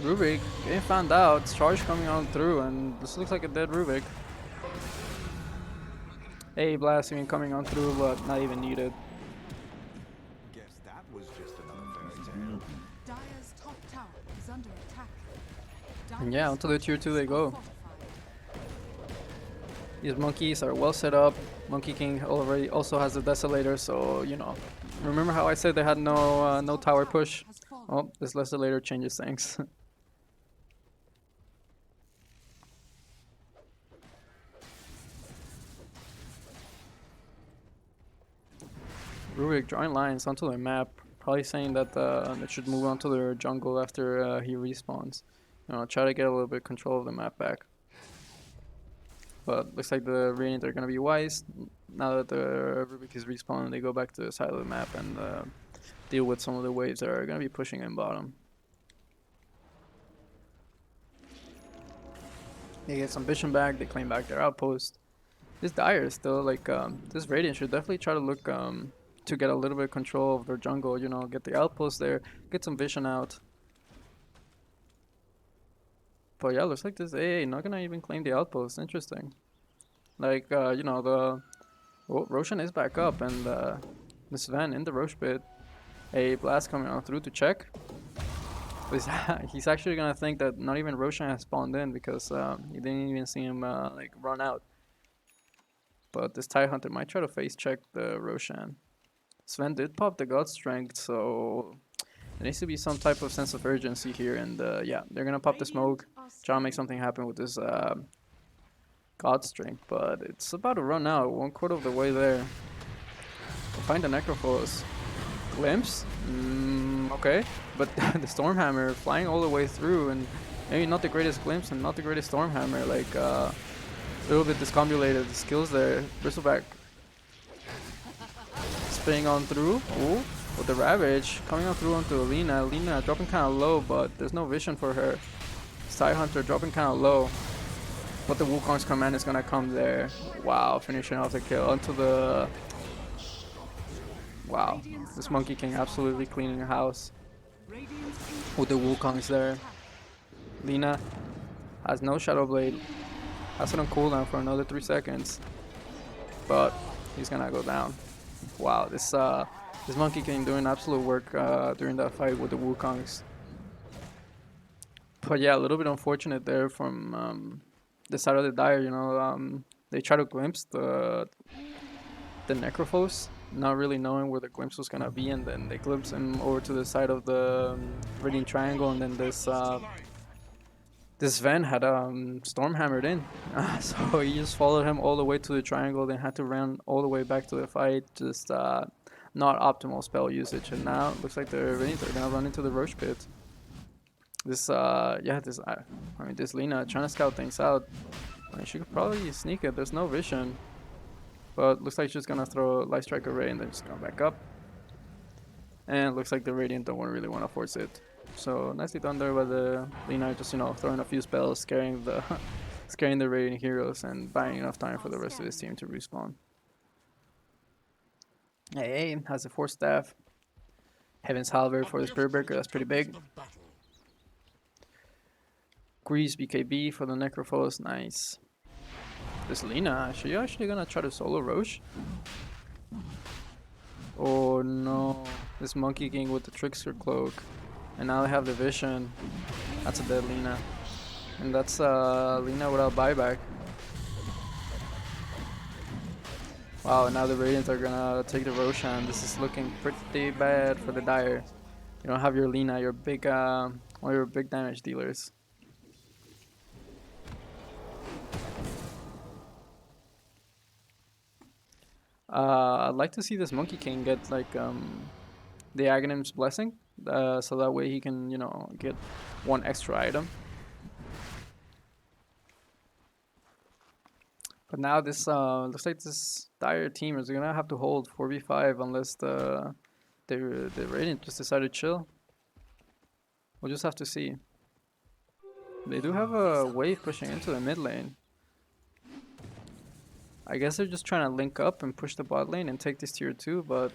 A: Rubik getting found out. Charge coming on through, and this looks like a dead Rubik. A blast even coming on through, but not even needed.
D: Guess that was just another fairy tale.
B: Dire's top tower is under attack.
A: And yeah, onto the tier 2 they go.
B: Fortified.
A: These monkeys are well set up. Monkey King already also has the Desolator, so you know. Remember how I said they had no tower push?
B: Has fallen.
A: Oh, this Desolator changes things. Rubik drawing lines onto the map, probably saying that they should move on to their jungle after he respawns. You know, try to get a little bit of control of the map back. But looks like the Radiant are gonna be wise. Now that the Rubik is respawning, they go back to the side of the map and deal with some of the waves that are gonna be pushing in bottom. They get some vision back, they claim back their outpost. This Dire is still like, this Radiant should definitely try to look to get a little bit of control of their jungle, you know, get the outpost there, get some vision out. But yeah, looks like this AA not gonna even claim the outpost. Interesting. Like, you know, the Roshan is back up, and this Van in the Roche pit. A blast coming on through to check. But he's actually gonna think that not even Roshan has spawned in because he didn't even see him like run out. But this TIE Hunter might try to face check the Roshan. Sven did pop the God Strength, so there needs to be some type of sense of urgency here, and yeah, they're gonna pop the smoke, try to make something happen with this God Strength, but it's about to run out, 1/4 of the way there. Find the Necrophos. Glimpse? Okay, but the Stormhammer flying all the way through, and maybe not the greatest glimpse and not the greatest Stormhammer, like a little bit discombobulated skills there. Bristleback spinning on through. Ooh. With the Ravage coming on through onto Alina. Alina dropping kind of low, but there's no vision for her. Side Hunter dropping kind of low. But the Wukong's command is going to come there. Wow, finishing off the kill onto the... Wow, this Monkey King absolutely cleaning the house. With the Wukongs there. Lina has no Shadow Blade. Has it on cooldown for another 3 seconds. But he's going to go down. Wow, this Monkey King doing absolute work during that fight with the Wukongs. But yeah, a little bit unfortunate there from the side of the Dire, you know. They try to glimpse the Necrophos, not really knowing where the glimpse was gonna be, and then they glimpse him over to the side of the Radiant Triangle, and then this Ven had Stormhammered in. So he just followed him all the way to the triangle, then had to run all the way back to the fight. Just not optimal spell usage, and now it looks like the Radiant are gonna run into the Roche pit. This yeah, I mean, this Lina trying to scout things out. I mean, she could probably sneak it. There's no vision. But looks like she's gonna throw Light Strike Array and then just come back up. And it looks like the Radiant don't really want to force it. So nicely done there by the Lina, just throwing a few spells, scaring the scaring the Radiant heroes and buying enough time for the rest of his team to respawn. Hey, has a Force Staff. Heaven's Halberd for the Spirit Breaker, that's pretty big. Grease BKB for the Necrophos, nice. This Lina, is she actually gonna try to solo Roche? Oh no, this Monkey King with the Trickster Cloak. And now they have the Vision. That's a dead Lina. And that's Lina without buyback. Wow, now the Radiants are gonna take the Roshan. This is looking pretty bad for the Dire. You don't have your Lina, your big, one of your big damage dealers. I'd like to see this Monkey King get like the Aghanim's Blessing, so that way he can, get one extra item. But now this looks like this Dire team is gonna have to hold 4v5 unless the Radiant just decide to chill. We'll just have to see. They do have a wave pushing into the mid lane. I guess they're just trying to link up and push the bot lane and take this tier 2, but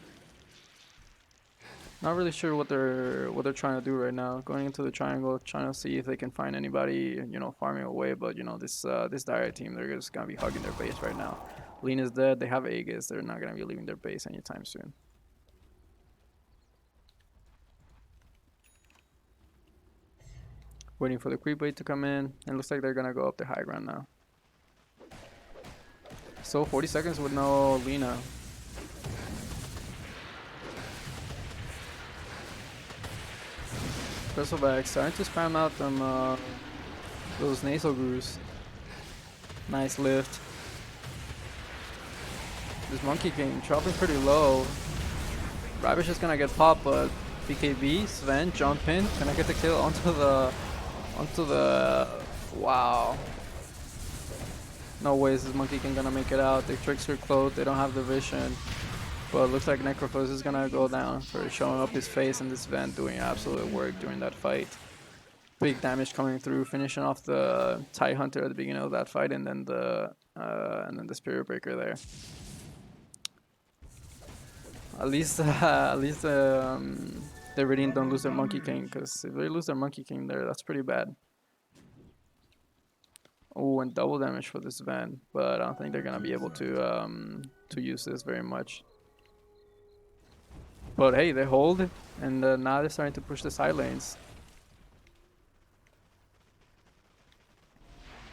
A: not really sure what they're trying to do right now. Going into the triangle, trying to see if they can find anybody, farming away. But this Dire team, they're just gonna be hugging their base right now. Lena's dead. They have Aegis. They're not gonna be leaving their base anytime soon. Waiting for the creep wave to come in, and looks like they're gonna go up the high ground now. So 40 seconds with no Lina. Bristleback starting to spam out them those nasal grooves. Nice lift. This Monkey King dropping pretty low. Ravish is gonna get popped, but BKB, Sven, jump in, gonna get the kill onto the wow. No ways this Monkey King gonna make it out. They Trickster Cloak, they don't have the vision. But it looks like Necrophos is gonna go down for showing up his face in this event, doing absolute work during that fight. Big damage coming through, finishing off the TIE Hunter at the beginning of that fight, and then the Spirit Breaker there. At least they really don't lose their Monkey King, because if they lose their Monkey King there, that's pretty bad. Oh, and double damage for this event, but I don't think they're gonna be able to use this very much. But hey, they hold, and now they're starting to push the side lanes.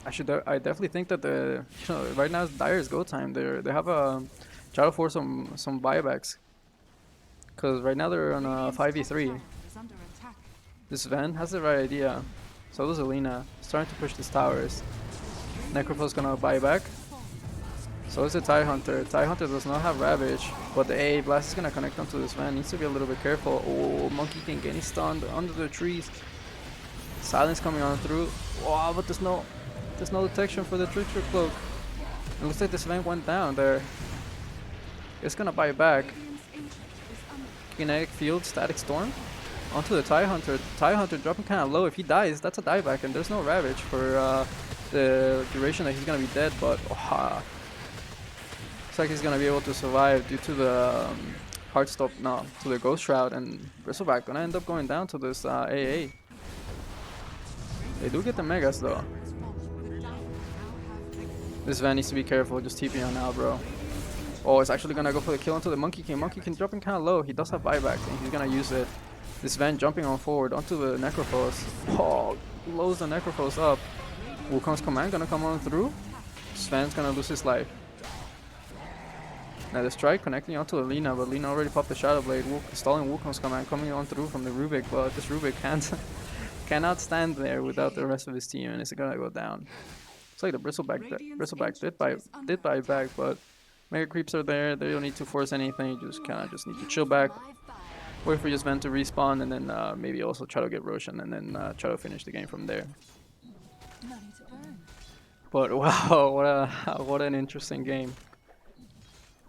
A: I definitely think that right now is Dire's go time. They have a try to force some buybacks, because right now they're on a 5v3. This Sven has the right idea. So does Alina, starting to push these towers. Necrophos gonna buy back. So is the TIE Hunter. TIE Hunter does not have Ravage, but the A Blast is gonna connect onto this man. Needs to be a little bit careful. Oh, Monkey King getting stunned under the trees. Silence coming on through. Wow, but there's no detection for the Trickster Cloak. It looks like this Sven went down there. It's gonna buy back. Kinetic Field, Static Storm onto the TIE Hunter. TIE Hunter dropping kind of low. If he dies, that's a dieback, and there's no Ravage for the duration that he's gonna be dead. But looks like he's gonna be able to survive due to the to the Ghost Shroud, and Bristleback gonna end up going down to this AA. They do get the Megas though. This Van needs to be careful, just TP on now, bro. Oh, it's actually gonna go for the kill onto the Monkey King. Monkey King dropping kind of low. He does have buyback, and he's gonna use it. This Van jumping on forward onto the Necrophos. Oh, blows the Necrophos up. Wukong's command gonna come on through. Sven's gonna lose his life. Now the strike connecting onto Alina, but Alina already popped the Shadow Blade. Stalling Wukong's command coming on through from the Rubik, but this Rubik cannot stand there without the rest of his team, and it's gonna go down. It's like the Bristleback did buy back, but Mega Creeps are there. They don't need to force anything. You just need to chill back. Wait for your Sven to respawn, and then maybe also try to get Roshan, and then try to finish the game from there. But wow, what an interesting game.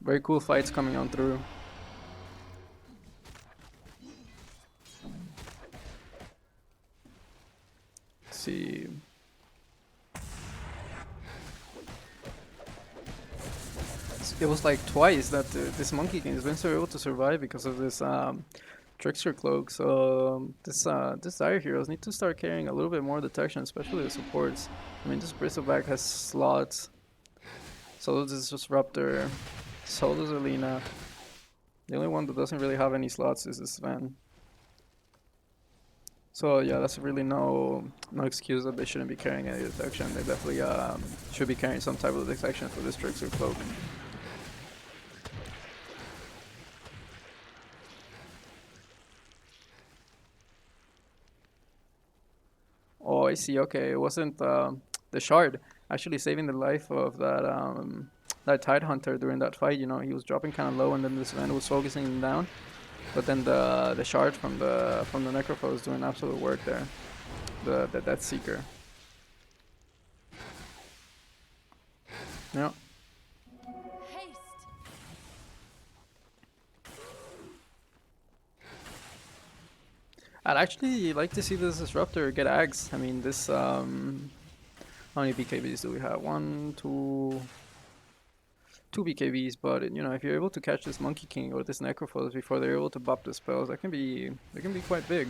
A: Very cool fights coming on through. Let's see. It was like twice that this Monkey King has been so able to survive because of this Trickster Cloak. So this Dire Heroes need to start carrying a little bit more detection, especially the supports. I mean, this Bristleback has slots. So does this Disruptor. So does Alina. The only one that doesn't really have any slots is this Sven. So yeah, that's really no excuse that they shouldn't be carrying any detection. They definitely should be carrying some type of detection for this Trickster Cloak. Oh, I see. Okay, it wasn't the shard actually saving the life of that Tide Hunter during that fight. You know, he was dropping kind of low, and then this man was focusing him down. But then the shard from the Necrophos was doing absolute work there. The Death Seeker. Yeah. I'd actually like to see this Disruptor get Ags. I mean, this how many BKBs do we have? Two BKBs, but you know, if you're able to catch this Monkey King or this Necrophos before they're able to bop the spells, that can be quite big.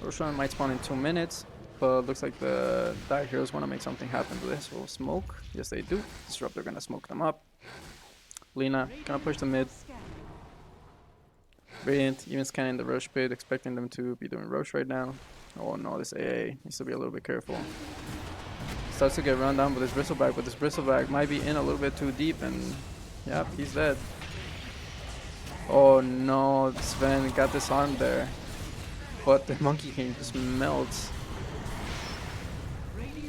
A: Roshan might spawn in 2 minutes, but looks like the Dire Heroes want to make something happen to this. Will smoke? Yes, they do. Disruptor gonna smoke them up. Lina gonna push the mid. Brilliant. Even scanning the Roche pit, expecting them to be doing Roche right now. Oh no, this AA needs to be a little bit careful. Starts to get run down with this Bristleback, but this Bristleback might be in a little bit too deep, and yep, he's dead. Oh no, Sven got this on there, but the Monkey King just melts.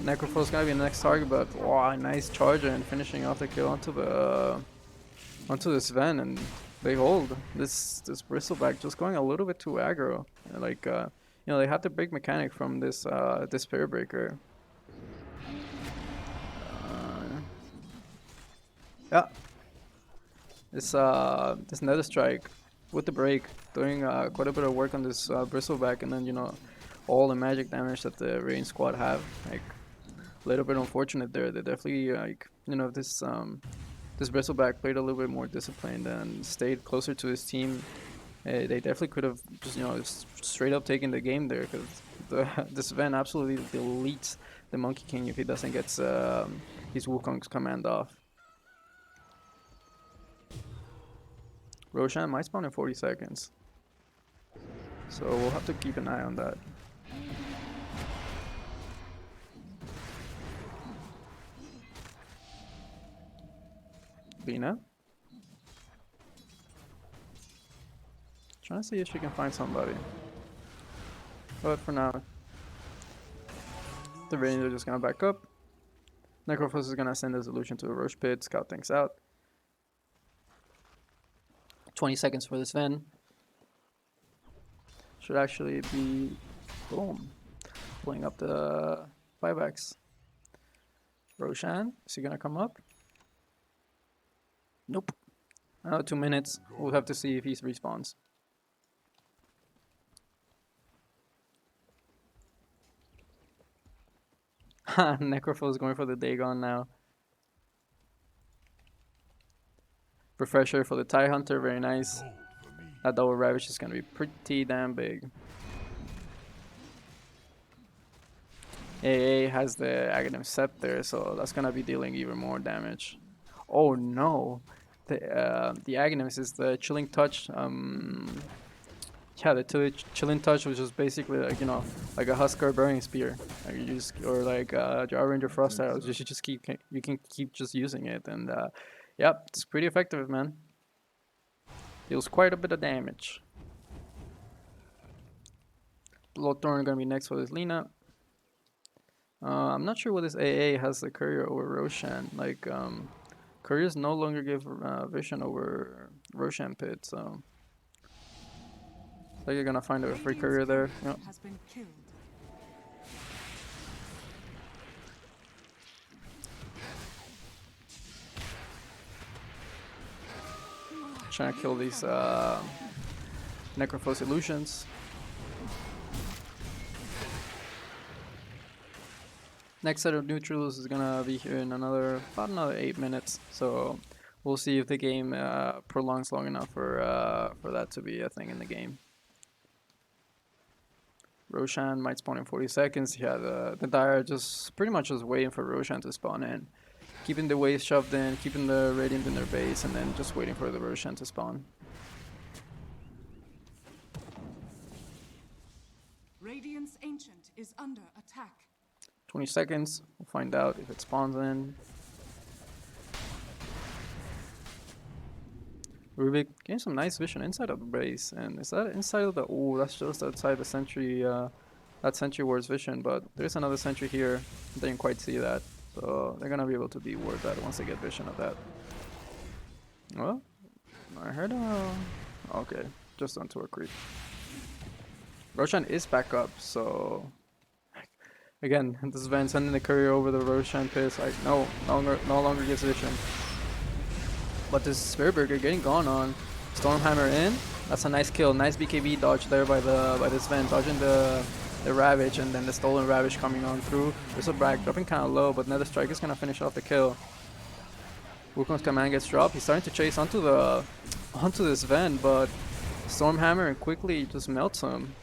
A: Necrophos is gonna be the next target, but wow, nice charger and finishing off the kill onto the Sven, and they hold this Bristleback just going a little bit too aggro. Like you know, they have the big mechanic from this Spirit Breaker. Yeah, this Nether Strike with the break doing quite a bit of work on this Bristleback, and then you know all the magic damage that the Rain squad have. Like a little bit unfortunate there. They definitely like you know this Bristleback played a little bit more disciplined and stayed closer to his team. They definitely could have just you know straight up taken the game there, because this Sven absolutely deletes the Monkey King if he doesn't get his Wukong's command off. Roshan might spawn in 40 seconds, so we'll have to keep an eye on that. Lina, trying to see if she can find somebody, but for now the Rangers are just gonna back up. Necrophos is gonna send his illusion to the Roche pit, scout things out. 20 seconds for this Sven. Should actually be, boom, pulling up the 5x. Roshan, is he gonna come up? Nope. 2 minutes. We'll have to see if he respawns. Necrophos is going for the Dagon now. Refresher for the Tie Hunter, very nice. That double Ravage is gonna be pretty damn big. AA has the Aghanim Scepter, so that's gonna be dealing even more damage. Oh no! The Aghanim is the Chilling Touch. Yeah, the Chilling Touch, which is basically like you know, like a Huskar Burning Spear, like you just, or like Jar Ranger Frost Arrows. You should just you can keep just using it, and yep, it's pretty effective, man. Deals quite a bit of damage. Bloodthorn gonna be next for this Lina. I'm not sure what this AA has the courier over Roshan. Like, couriers no longer give vision over Roshan pit, so I think you're gonna find a free courier there. Yep.
B: Has been killed.
A: trying to kill these Necrophos illusions. Next set of neutrals is gonna be here in about another 8 minutes. So we'll see if the game prolongs long enough for that to be a thing in the game. Roshan might spawn in 40 seconds. Yeah, the Dire just pretty much just waiting for Roshan to spawn in. Keeping the waves shoved in, keeping the Radiant in their base, and then just waiting for the Roshan to spawn.
B: Radiant's Ancient is under attack.
A: 20 seconds. We'll find out if it spawns in. Rubik getting some nice vision inside of the base. And is that inside of the... Oh, that's just outside the sentry, that sentry ward's vision. But there's another sentry here. Didn't quite see that. So they're going to be able to deward that once they get vision of that. Well, I heard... okay, just onto a creep. Roshan is back up, so... Again, this Van sending the courier over the Roshan piss, like, no longer gets vision. But this Spiritburger getting gone on. Stormhammer in. That's a nice kill. Nice BKB dodge there by this Van, dodging the Ravage, and then the stolen Ravage coming on through. There's a brag dropping kind of low, but Nether Strike is gonna finish off the kill. Wukong's command gets dropped. He's starting to chase onto this Van, but Stormhammer quickly just melts him.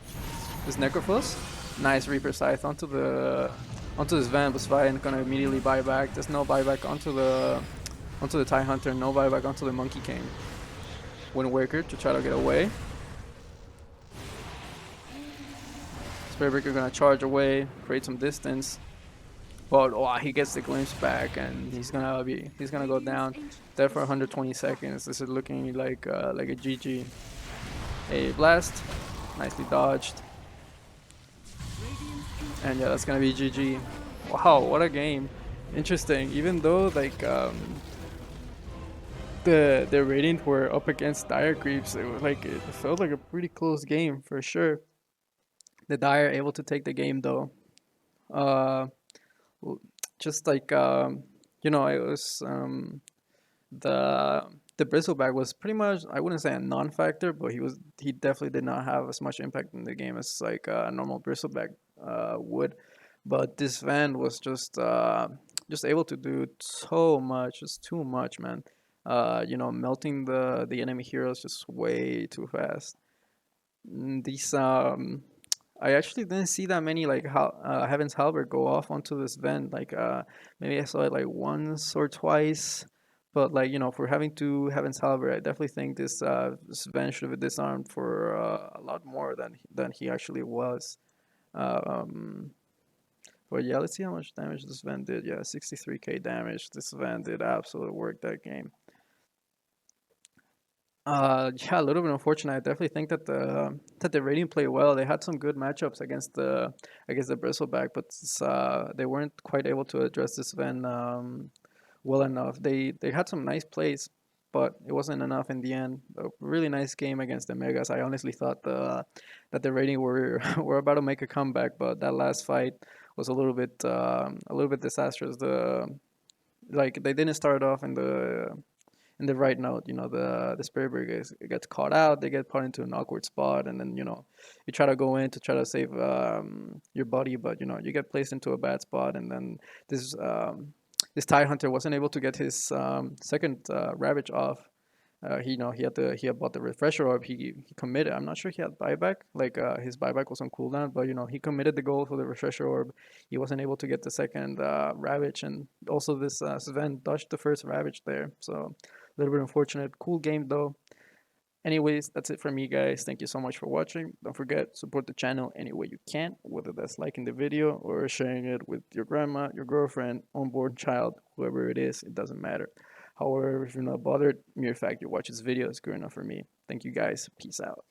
A: This Necrophos, nice Reaper Scythe onto this Van, but Svayan gonna immediately buy back. There's no buyback onto the TIE Hunter, no buyback onto the Monkey King. Wind Waker to try to get away. Spiritbreaker gonna charge away, create some distance. But oh, he gets the glimpse back, and he's gonna go down there for 120 seconds. This is looking like a GG. A blast, nicely dodged. And yeah, that's gonna be GG. Wow, what a game. Interesting. Even though like the Radiant were up against Dire creeps, it was like it felt like a pretty close game for sure. The Dire able to take the game though. Just like you know, it was the Bristleback was pretty much, I wouldn't say a non-factor, but he definitely did not have as much impact in the game as like a normal Bristleback would. But this Van was just able to do so much, just too much, man. You know, melting the enemy heroes just way too fast. These I actually didn't see that many like Heaven's Halberd go off onto this vent. Like maybe I saw it like once or twice. But like, you know, for having two Heaven's Halberd, I definitely think this vent should have been disarmed for a lot more than he actually was. But yeah, let's see how much damage this vent did. Yeah, 63k damage. This vent did absolute work that game. Yeah, a little bit unfortunate. I definitely think that the Radiant played well. They had some good matchups against the Bristleback, but they weren't quite able to address this Ven well enough. They had some nice plays, but it wasn't enough in the end. A really nice game against the Megas. I honestly thought that the Radiant were were about to make a comeback, but that last fight was a little bit disastrous. Like they didn't start off in the right note. You know, the Spirit Brigade gets caught out, they get put into an awkward spot, and then, you know, you try to go in to try to save your buddy, but, you know, you get placed into a bad spot, and then this TIE Hunter wasn't able to get his second Ravage off. He had bought the refresher orb. He committed. I'm not sure he had buyback. Like his buyback was on cooldown, but, you know, he committed the goal for the refresher orb. He wasn't able to get the second Ravage, and also this Sven dodged the first Ravage there. So a little bit unfortunate. Cool game though. Anyways, that's it from me, guys. Thank you so much for watching. Don't forget, support the channel any way you can, whether that's liking the video or sharing it with your grandma, your girlfriend, unborn child, whoever it is. It doesn't matter. However, if you're not bothered, mere fact you watch this video is good enough for me. Thank you, guys. Peace out.